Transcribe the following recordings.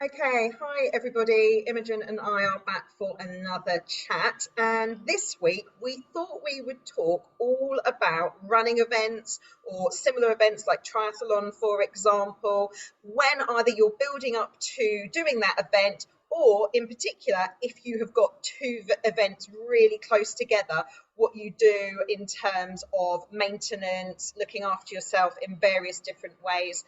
Okay, hi everybody. Imogen and I are back for another chat. And this week we thought we would talk all about running events or similar events like triathlon, for example, when either you're building up to doing that event or in particular, if you have got two events really close together, what you do in terms of maintenance, looking after yourself in various different ways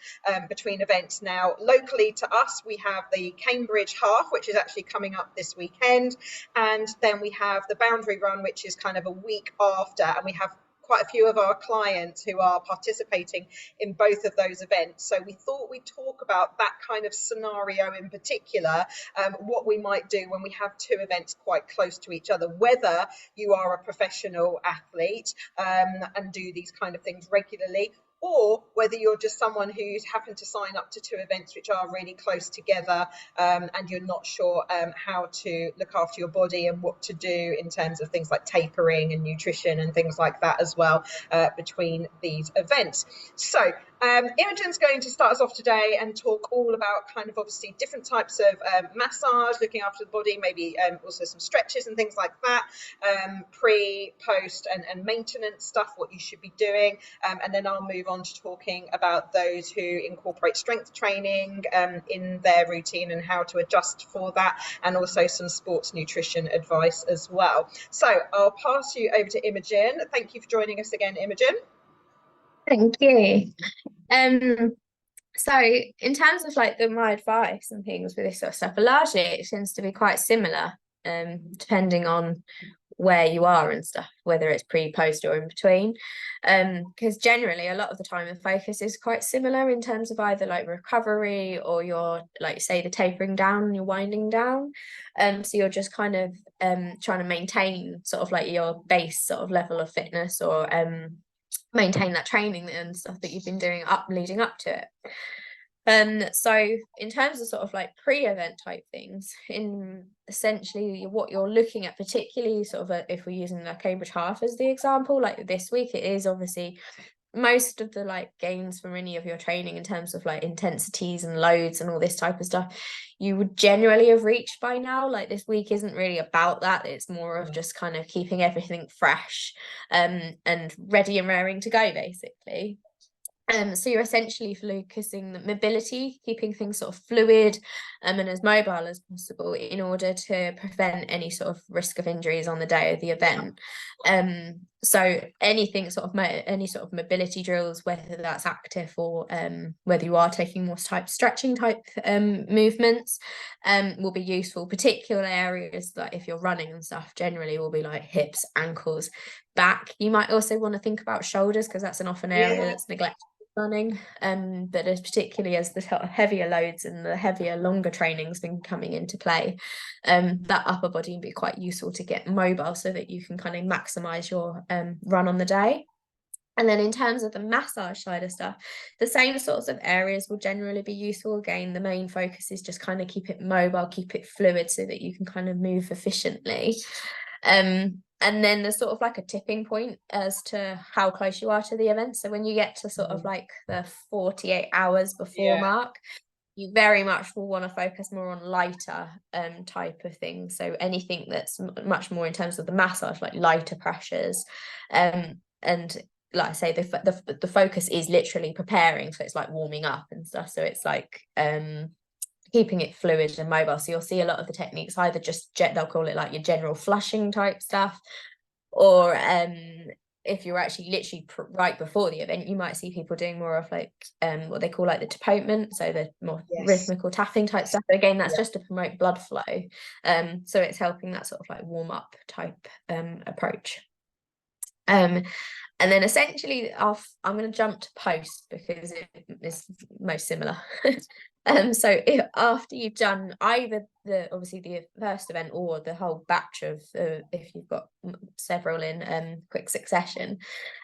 between events. Now, locally to us, we have the Cambridge Half, which is actually coming up this weekend, and then we have the Boundary Run, which is kind of a week after, and we have quite a few of our clients who are participating in both of those events. So we thought we'd talk about that kind of scenario in particular, what we might do when we have two events quite close to each other, whether you are a professional athlete and do these kind of things regularly, or whether you're just someone who's happened to sign up to two events which are really close together, and you're not sure how to look after your body and what to do in terms of things like tapering and nutrition and things like that as well between these events. So Imogen's going to start us off today and talk all about kind of obviously different types of massage, looking after the body, maybe also some stretches and things like that, pre, post, and maintenance stuff, what you should be doing. And then I'll move on to talking about those who incorporate strength training in their routine and how to adjust for that, and also some sports nutrition advice as well. So I'll pass you over to Imogen. Thank you for joining us again, Imogen. Thank you. Um, so in terms of like my advice and things with this sort of stuff, largely it tends to be quite similar, depending on where you are and stuff, whether it's pre, post, or in between. Because generally a lot of the time the focus is quite similar in terms of either like recovery or your, like say, the tapering down and you're winding down. So you're just kind of trying to maintain sort of like your base sort of level of fitness, or maintain that training and stuff that you've been doing leading up to it. So in terms of sort of like pre-event type things, in essentially what you're looking at, particularly sort of if we're using the Cambridge Half as the example, like this week, it is obviously most of the like gains from any of your training in terms of like intensities and loads and all this type of stuff you would generally have reached by now. Like this week isn't really about that, it's more of just kind of keeping everything fresh and ready and raring to go basically. So you're essentially focusing the mobility, keeping things sort of fluid and as mobile as possible in order to prevent any sort of risk of injuries on the day of the event. So anything sort of any sort of mobility drills, whether that's active or whether you are taking more type stretching type movements, will be useful. Particular areas that if you're running and stuff generally will be like hips, ankles, back. You might also want to think about shoulders because that's an often area that's neglected running, but as particularly as the heavier loads and the heavier longer training's been coming into play, that upper body can be quite useful to get mobile so that you can kind of maximize your run on the day. And then in terms of the massage side of stuff, the same sorts of areas will generally be useful. Again, the main focus is just kind of keep it mobile, keep it fluid so that you can kind of move efficiently. And then there's sort of like a tipping point as to how close you are to the event. So when you get to sort of like the 48 hours before mark, you very much will want to focus more on lighter type of things. So anything that's much more in terms of the massage, like lighter pressures. And like I say, the focus is literally preparing. So it's like warming up and stuff. So it's like keeping it fluid and mobile. So you'll see a lot of the techniques either just they'll call it like your general flushing type stuff, or if you're actually literally right before the event, you might see people doing more of like what they call like the tapotement, so the more rhythmical tapping type stuff. But again, that's just to promote blood flow. So it's helping that sort of like warm up type approach. And then essentially I'm going to jump to post because it is most similar. So after you've done either obviously the first event or the whole batch of if you've got several in quick succession,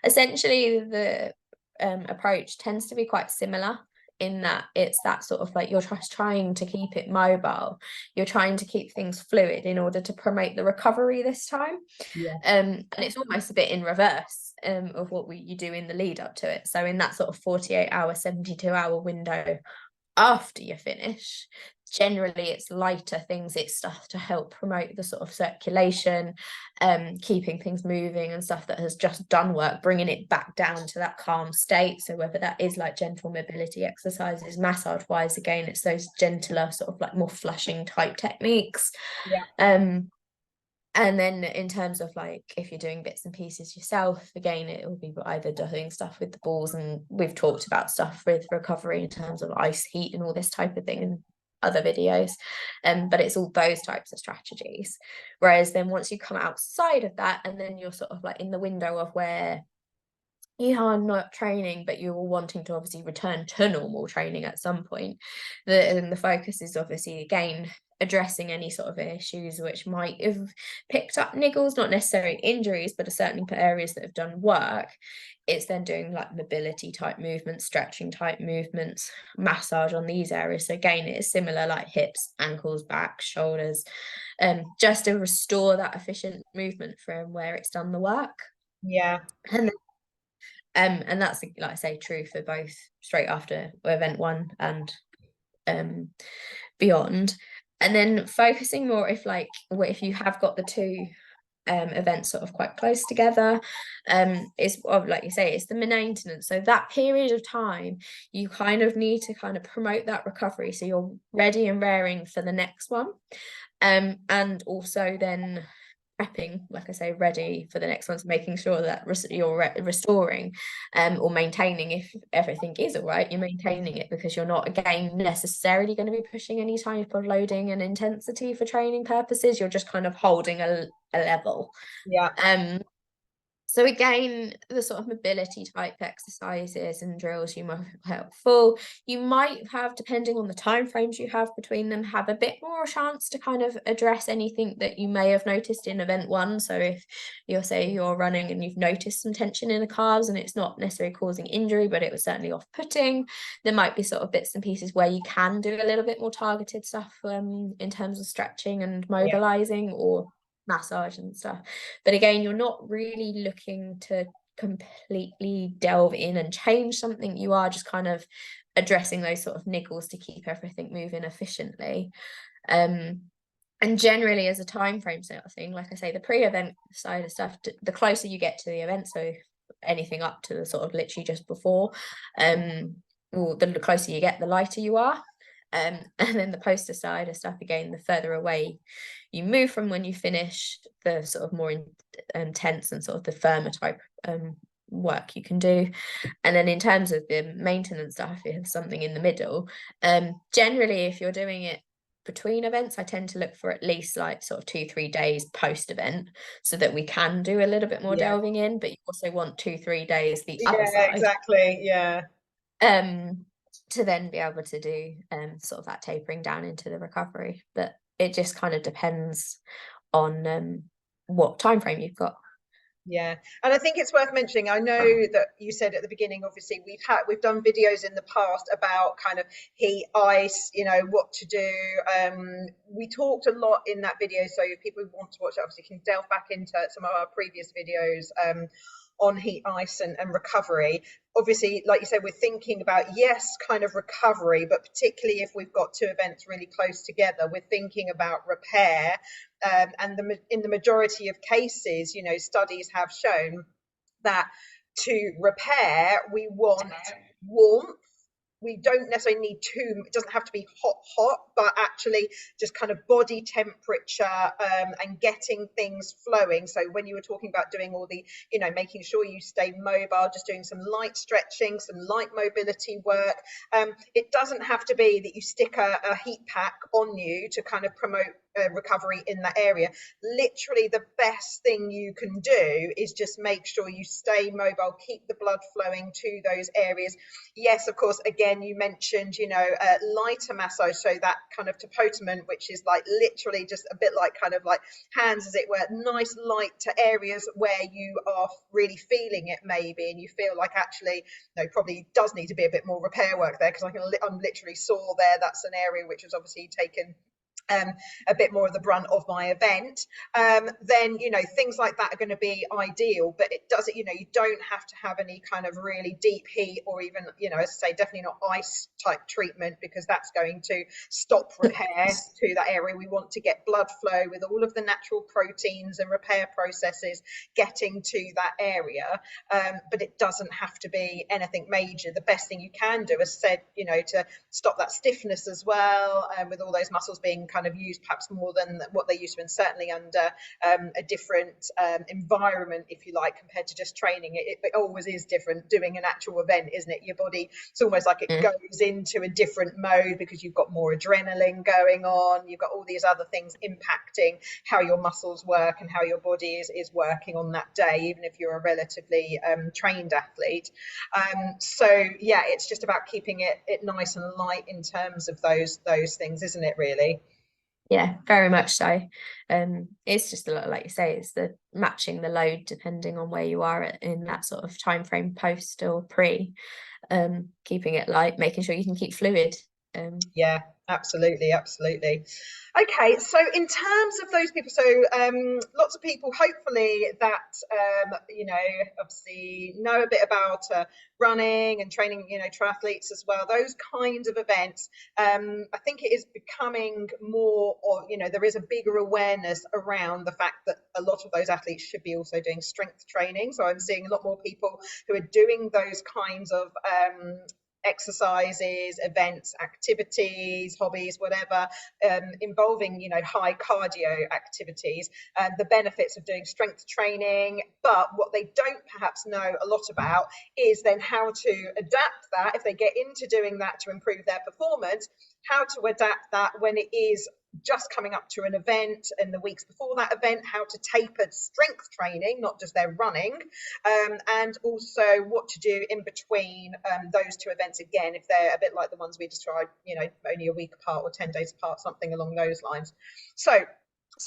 essentially the approach tends to be quite similar in that it's that sort of like you're just trying to keep it mobile, you're trying to keep things fluid in order to promote the recovery this time. And it's almost a bit in reverse of what you do in the lead up to it. So in that sort of 48 hour 72 hour window after you finish, generally it's lighter things, it's stuff to help promote the sort of circulation, keeping things moving and stuff that has just done work, bringing it back down to that calm state. So whether that is like gentle mobility exercises, massage wise, again, it's those gentler sort of like more flushing type techniques. And then in terms of like, if you're doing bits and pieces yourself, again, it will be either doing stuff with the balls, and we've talked about stuff with recovery in terms of ice, heat and all this type of thing in other videos. But it's all those types of strategies. Whereas then once you come outside of that, and then you're sort of like in the window of where you are not training, but you're wanting to obviously return to normal training at some point, the focus is obviously again addressing any sort of issues which might have picked up niggles, not necessarily injuries, but certainly areas that have done work. It's then doing like mobility type movements, stretching type movements, massage on these areas. So again, it is similar, like hips, ankles, back, shoulders, just to restore that efficient movement from where it's done the work. And that's, like I say, true for both straight after event one and beyond. And then focusing more if you have got the two events sort of quite close together, is like you say, it's the maintenance. So that period of time, you kind of need to kind of promote that recovery so you're ready and raring for the next one. And also then prepping, like I say, ready for the next one's making sure that you're restoring or maintaining. If everything is all right, you're maintaining it, because you're not again necessarily going to be pushing any type of loading and intensity for training purposes. You're just kind of holding a level. So again, the sort of mobility type exercises and drills you might helpful. You might have, depending on the time frames you have between them, have a bit more chance to kind of address anything that you may have noticed in event one. So if you're running and you've noticed some tension in the calves and it's not necessarily causing injury, but it was certainly off-putting, there might be sort of bits and pieces where you can do a little bit more targeted stuff in terms of stretching and mobilizing or massage and stuff. But again, you're not really looking to completely delve in and change something. You are just kind of addressing those sort of niggles to keep everything moving efficiently. And generally, as a time frame sort of thing, like I say, the pre-event side of stuff, the closer you get to the event, so anything up to the sort of literally just before, or the closer you get, the lighter you are. And then the poster side of stuff, again, the further away you move from when you finish, the sort of more intense and sort of the firmer type work you can do. And then in terms of the maintenance stuff, you have something in the middle. Generally, if you're doing it between events, I tend to look for at least like sort of 2-3 days post event, so that we can do a little bit more delving in, but you also want 2-3 days the other side. Exactly. To then be able to do sort of that tapering down into the recovery. But it just kind of depends on what time frame you've got. And I think it's worth mentioning, I know that you said at the beginning, obviously we've done videos in the past about kind of heat, ice, what to do. We talked a lot in that video, so if people want to watch it, obviously can delve back into some of our previous videos on heat, ice and recovery. Obviously, like you said, we're thinking about, yes, kind of recovery, but particularly if we've got two events really close together, we're thinking about repair. And in the majority of cases, studies have shown that to repair, we want warmth. We don't necessarily need it doesn't have to be hot, but actually just kind of body temperature and getting things flowing. So when you were talking about doing all the, making sure you stay mobile, just doing some light stretching, some light mobility work. It doesn't have to be that you stick a heat pack on you to kind of promote recovery in that area. Literally the best thing you can do is just make sure you stay mobile, keep the blood flowing to those areas. Yes, of course, again, you mentioned, lighter massage, so that kind of tapotement, which is like literally just a bit like kind of like hands, as it were, nice light to areas where you are really feeling it maybe, and you feel like actually, probably does need to be a bit more repair work there, because I'm literally saw there, that's an area which was obviously taken a bit more of the brunt of my event, then things like that are going to be ideal. But it doesn't, you don't have to have any kind of really deep heat, or even, as I say, definitely not ice type treatment, because that's going to stop repair to that area. We want to get blood flow with all of the natural proteins and repair processes getting to that area. But it doesn't have to be anything major. The best thing you can do, as said, to stop that stiffness as well, with all those muscles being kind of used perhaps more than what they used to, and certainly under a different environment, if you like, compared to just training. It always is different doing an actual event, isn't it? Your body, it's almost like it goes into a different mode because you've got more adrenaline going on, you've got all these other things impacting how your muscles work and how your body is working on that day, even if you're a relatively trained athlete. So yeah, it's just about keeping it nice and light in terms of those things, isn't it, really? Yeah, very much so. It's just a lot, like you say, it's the matching the load depending on where you are in that sort of time frame, post or pre. Keeping it light, making sure you can keep fluid. Yeah, absolutely. Okay, so in terms of those people, so lots of people hopefully that obviously know a bit about running and training, triathletes as well, those kinds of events. I think it is becoming more, or there is a bigger awareness around the fact that a lot of those athletes should be also doing strength training. So I'm seeing a lot more people who are doing those kinds of exercises, events, activities, hobbies, whatever, involving high cardio activities, the benefits of doing strength training. But what they don't perhaps know a lot about is then how to adapt that, if they get into doing that to improve their performance, how to adapt that when it is just coming up to an event and the weeks before that event, how to taper strength training, not just their running, and also what to do in between those two events, again, if they're a bit like the ones we described, only a week apart or 10 days apart, something along those lines. So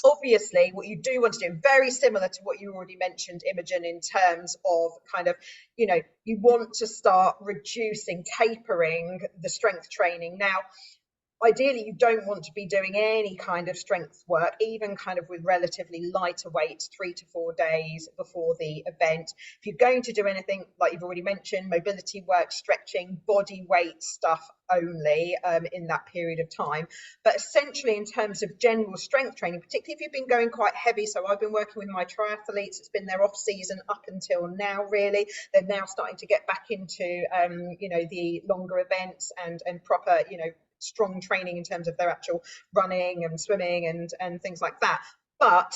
obviously what you do want to do, very similar to what you already mentioned, Imogen, in terms of kind of, you want to start reducing, tapering the strength training. Now, ideally, you don't want to be doing any kind of strength work, even kind of with relatively lighter weights, 3 to 4 days before the event. If you're going to do anything, like you've already mentioned, mobility work, stretching, body weight stuff only in that period of time. But essentially, in terms of general strength training, particularly if you've been going quite heavy, so I've been working with my triathletes, it's been their off season up until now, really. They're now starting to get back into, the longer events and proper, strong training in terms of their actual running and swimming and things like that, but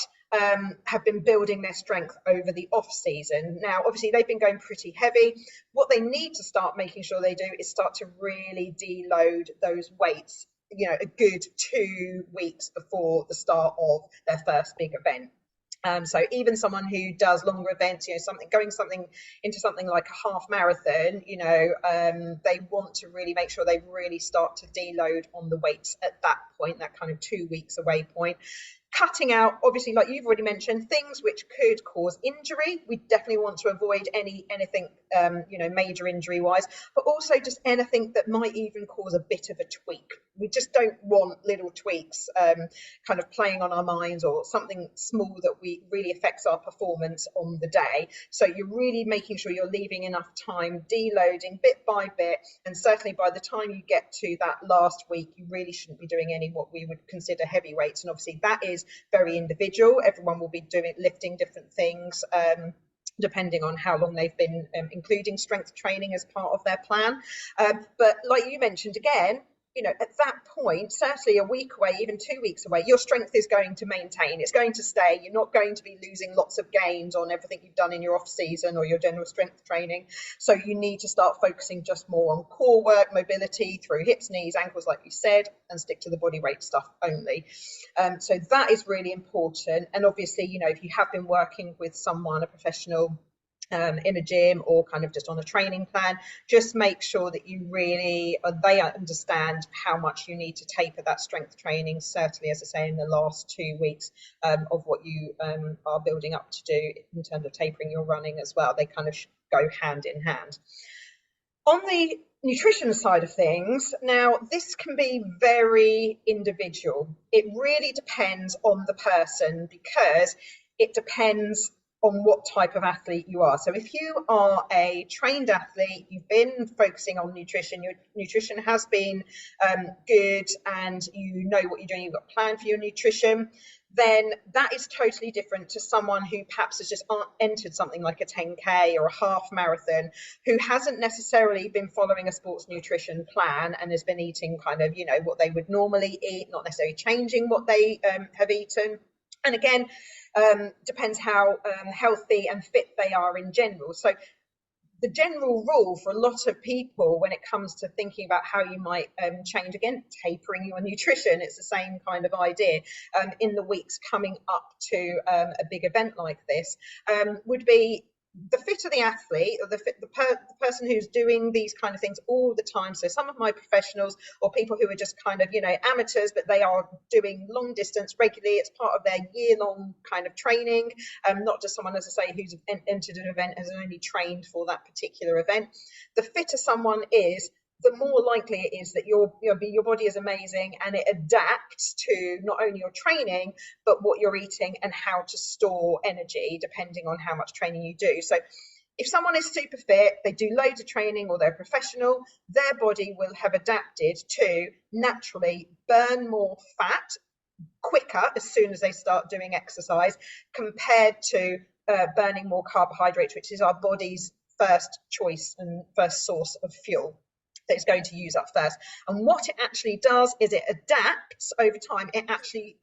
have been building their strength over the off season. Now, obviously, they've been going pretty heavy. What they need to start making sure they do is start to really deload those weights, a good 2 weeks before the start of their first big event. So even someone who does longer events, going into something like a half marathon, they want to really make sure they really start to deload on the weights at that point, that kind of 2 weeks away point. Cutting out, obviously, like you've already mentioned, things which could cause injury. We definitely want to avoid anything, major injury wise, but also just anything that might even cause a bit of a tweak. We just don't want little tweaks kind of playing on our minds, or something small that really affects our performance on the day. So you're really making sure you're leaving enough time, deloading bit by bit, and certainly by the time you get to that last week, you really shouldn't be doing any what we would consider heavy weights. And obviously that is very individual. Everyone will be lifting different things depending on how long they've been including strength training as part of their plan. But like you mentioned, again, at that point, certainly a week away, even 2 weeks away, your strength is going to maintain. It's going to stay. You're not going to be losing lots of gains on everything you've done in your off season or your general strength training. So you need to start focusing just more on core work, mobility through hips, knees, ankles, like you said, and stick to the body weight stuff only. So that is really important. And obviously, if you have been working with someone, a professional, in a gym, or kind of just on a training plan, just make sure that they understand how much you need to taper that strength training, certainly, as I say, in the last 2 weeks of what you are building up to do in terms of tapering your running as well. They kind of go hand in hand. On the nutrition side of things, now this can be very individual. It really depends on the person because it depends on what type of athlete you are. So if you are a trained athlete, you've been focusing on nutrition, your nutrition has been good, and you know what you're doing, you've got a plan for your nutrition, then that is totally different to someone who perhaps has just entered something like a 10K or a half marathon, who hasn't necessarily been following a sports nutrition plan and has been eating kind of, what they would normally eat, not necessarily changing what they have eaten. And again, depends how healthy and fit they are in general. So the general rule for a lot of people when it comes to thinking about how you might change, again, tapering your nutrition, it's the same kind of idea in the weeks coming up to a big event like this, would be the fitter the athlete, or the person who's doing these kind of things all the time. So some of my professionals, or people who are just kind of amateurs, but they are doing long distance regularly, it's part of their year-long kind of training, not just someone, as I say, who's entered an event, has only trained for that particular event. The fitter someone is, the more likely it is that your body is amazing and it adapts to not only your training, but what you're eating and how to store energy, depending on how much training you do. So if someone is super fit, they do loads of training, or they're professional, their body will have adapted to naturally burn more fat quicker as soon as they start doing exercise, compared to burning more carbohydrates, which is our body's first choice and first source of fuel that it's going to use up first. And what it actually does is it adapts over time. It actually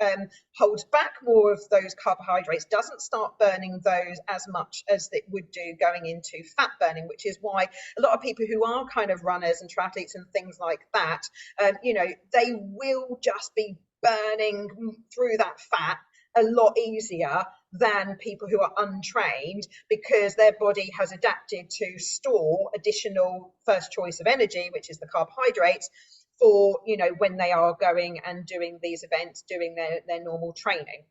holds back more of those carbohydrates, doesn't start burning those as much as it would do going into fat burning, which is why a lot of people who are kind of runners and triathletes and things like that, they will just be burning through that fat a lot easier than people who are untrained, because their body has adapted to store additional first choice of energy, which is the carbohydrates, for when they are going and doing these events, doing their normal training.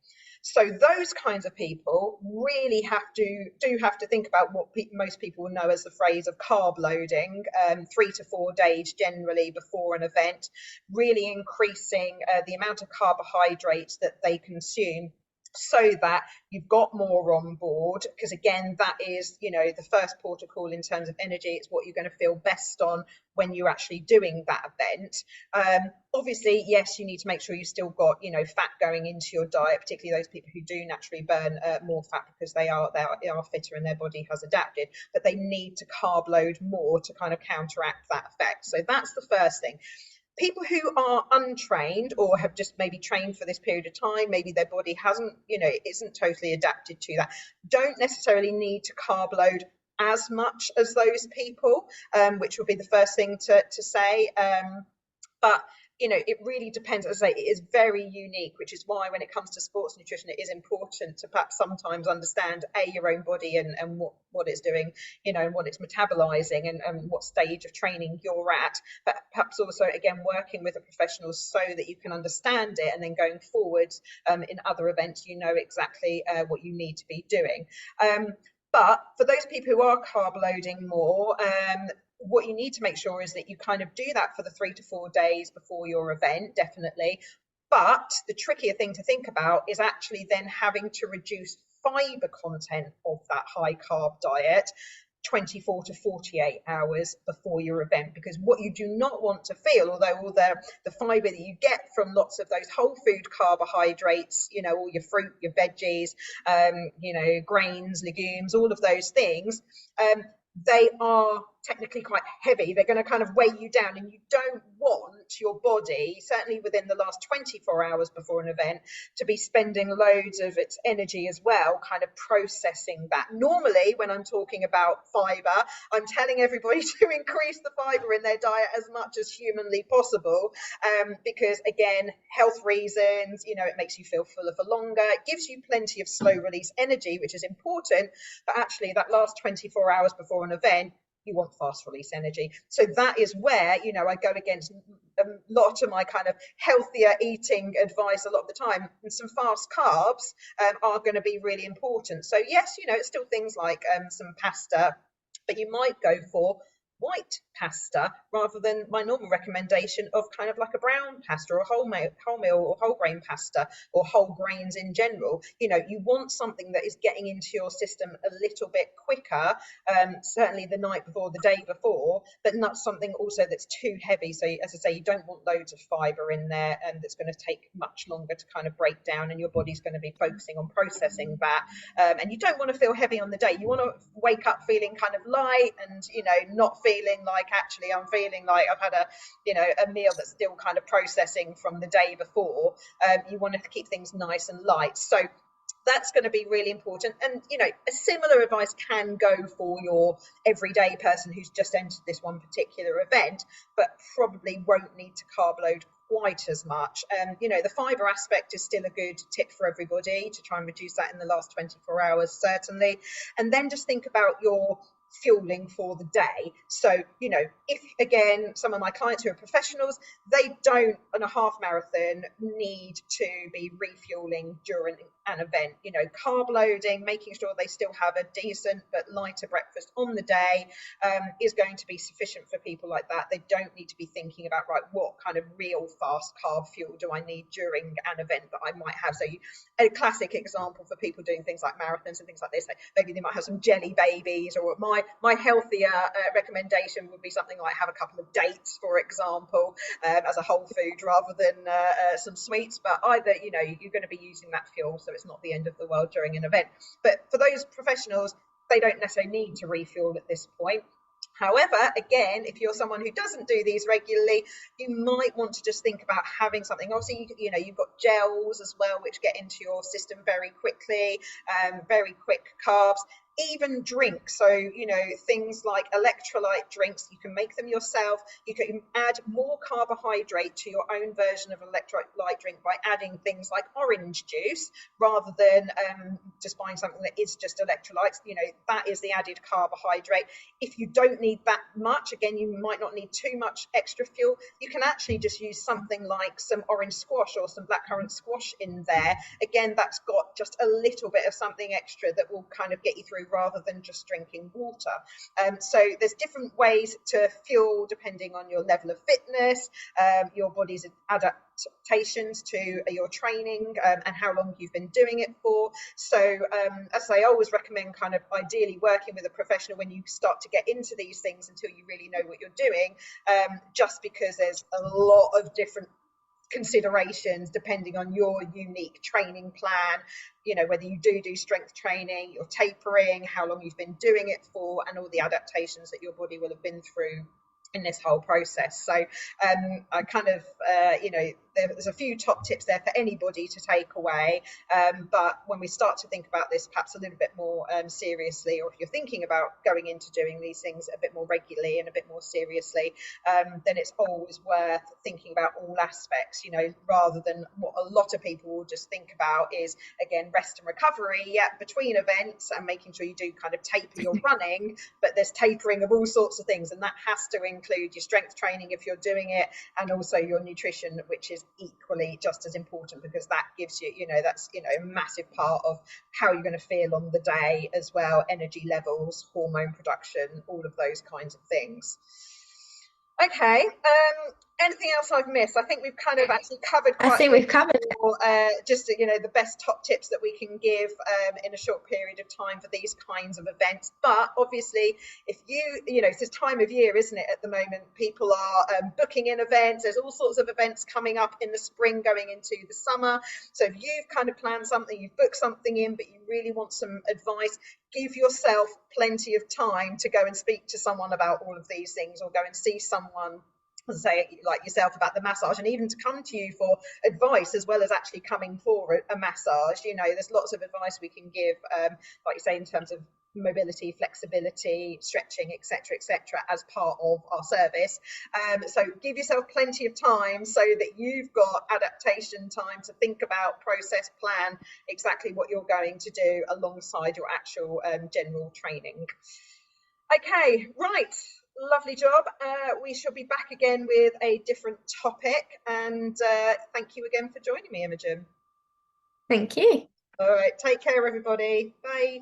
So those kinds of people really have to think about what most people know as the phrase of carb loading, 3 to 4 days generally before an event, really increasing the amount of carbohydrates that they consume, so that you've got more on board, because again, that is the first port of call in terms of energy. It's what you're going to feel best on when you're actually doing that event. Obviously, yes, you need to make sure you've still got fat going into your diet, particularly those people who do naturally burn more fat because they are fitter and their body has adapted, but they need to carb load more to kind of counteract that effect. So that's the first thing. People who are untrained, or have just maybe trained for this period of time, maybe their body isn't totally adapted to that, don't necessarily need to carb load as much as those people, which would be the first thing to say. But it really depends. As I say, it is very unique, which is why when it comes to sports nutrition, it is important to perhaps sometimes understand your own body and what it's doing, and what it's metabolizing, and what stage of training you're at. But perhaps also, again, working with a professional so that you can understand it, and then going forward in other events, exactly what you need to be doing. But for those people who are carb loading more, what you need to make sure is that you kind of do that for the 3 to 4 days before your event, definitely. But the trickier thing to think about is actually then having to reduce fiber content of that high carb diet 24 to 48 hours before your event, because what you do not want to feel, although all the fiber that you get from lots of those whole food carbohydrates, all your fruit, your veggies, grains, legumes, all of those things, they are technically quite heavy. They're going to kind of weigh you down, and you don't want your body, certainly within the last 24 hours before an event, to be spending loads of its energy as well kind of processing that. Normally, when I'm talking about fiber, I'm telling everybody to increase the fiber in their diet as much as humanly possible, because again, health reasons, it makes you feel fuller for longer, it gives you plenty of slow release energy, which is important. But actually, that last 24 hours before an event, you want fast release energy. So that is where, I go against a lot of my kind of healthier eating advice a lot of the time. And some fast carbs are going to be really important. So yes, it's still things like some pasta, but you might go for white pasta rather than my normal recommendation of kind of like a brown pasta or wholemeal or whole grain pasta or whole grains in general. You know, you want something that is getting into your system a little bit quicker, certainly the night before, the day before, but not something also that's too heavy. So as I say, you don't want loads of fiber in there, and that's going to take much longer to kind of break down, and your body's going to be focusing on processing that. And you don't want to feel heavy on the day. You want to wake up feeling kind of light, and you know, not feeling like actually I'm feeling like I've had a meal that's still kind of processing from the day before. You want to keep things nice and light. So that's going to be really important. And you know, a similar advice can go for your everyday person who's just entered this one particular event, but probably won't need to carb load quite as much. You know, the fiber aspect is still a good tip for everybody to try and reduce that in the last 24 hours, certainly. And then just think about your fueling for the day. So, you know, if again, some of my clients who are professionals, they don't on a half marathon need to be refueling during an event. You know, carb loading, making sure they still have a decent but lighter breakfast on the day is going to be sufficient for people like that. They don't need to be thinking about, right, what kind of real fast carb fuel do I need during an event that I might have. So a classic example for people doing things like marathons and things like this, maybe they might have some jelly babies, or my healthier recommendation would be something like have a couple of dates, for example, as a whole food rather than some sweets. But either, you know, you're going to be using that fuel, so it's not the end of the world during an event. But for those professionals, they don't necessarily need to refuel at this point. However, again, if you're someone who doesn't do these regularly, you might want to just think about having something. Obviously, you know, you've got gels as well, which get into your system very quickly, very quick carbs. Even drinks, so you know, things like electrolyte drinks, you can make them yourself. You can add more carbohydrate to your own version of electrolyte drink by adding things like orange juice rather than just buying something that is just electrolytes. You know, that is the added carbohydrate. If you don't need that much, again, you might not need too much extra fuel, you can actually just use something like some orange squash or some blackcurrant squash in there. Again, that's got just a little bit of something extra that will kind of get you through rather than just drinking water. So there's different ways to fuel depending on your level of fitness, your body's adaptations to your training, and how long you've been doing it for. So as I always recommend, kind of ideally working with a professional when you start to get into these things until you really know what you're doing, just because there's a lot of different considerations depending on your unique training plan, you know, whether you do strength training, your tapering, how long you've been doing it for, and all the adaptations that your body will have been through in this whole process. So I kind of you know, there's a few top tips there for anybody to take away, but when we start to think about this perhaps a little bit more seriously, or if you're thinking about going into doing these things a bit more regularly and a bit more seriously, then it's always worth thinking about all aspects, you know, rather than what a lot of people will just think about is, again, rest and recovery between events and making sure you do kind of taper your running, but there's tapering of all sorts of things, and that has to include your strength training if you're doing it, and also your nutrition, which is equally just as important, because that gives you, you know, that's, you know, a massive part of how you're going to feel on the day as well, energy levels, hormone production, all of those kinds of things. Okay, anything else I've missed? I think we've kind of actually covered quite I think we've covered it. just, you know, the best top tips that we can give in a short period of time for these kinds of events. But obviously, if you know, it's this time of year, isn't it, at the moment? People are booking in events. There's all sorts of events coming up in the spring going into the summer. So if you've kind of planned something, you've booked something in, but you really want some advice, give yourself plenty of time to go and speak to someone about all of these things, or go and see someone, say, like yourself, about the massage, and even to come to you for advice as well as actually coming for a massage. You know, there's lots of advice we can give, like you say, in terms of mobility, flexibility, stretching, etc., as part of our service. So give yourself plenty of time so that you've got adaptation time to think about, process, plan exactly what you're going to do alongside your actual general training. Okay, right. Lovely job. We shall be back again with a different topic, and thank you again for joining me, Imogen. Thank you. All right, take care, everybody. Bye.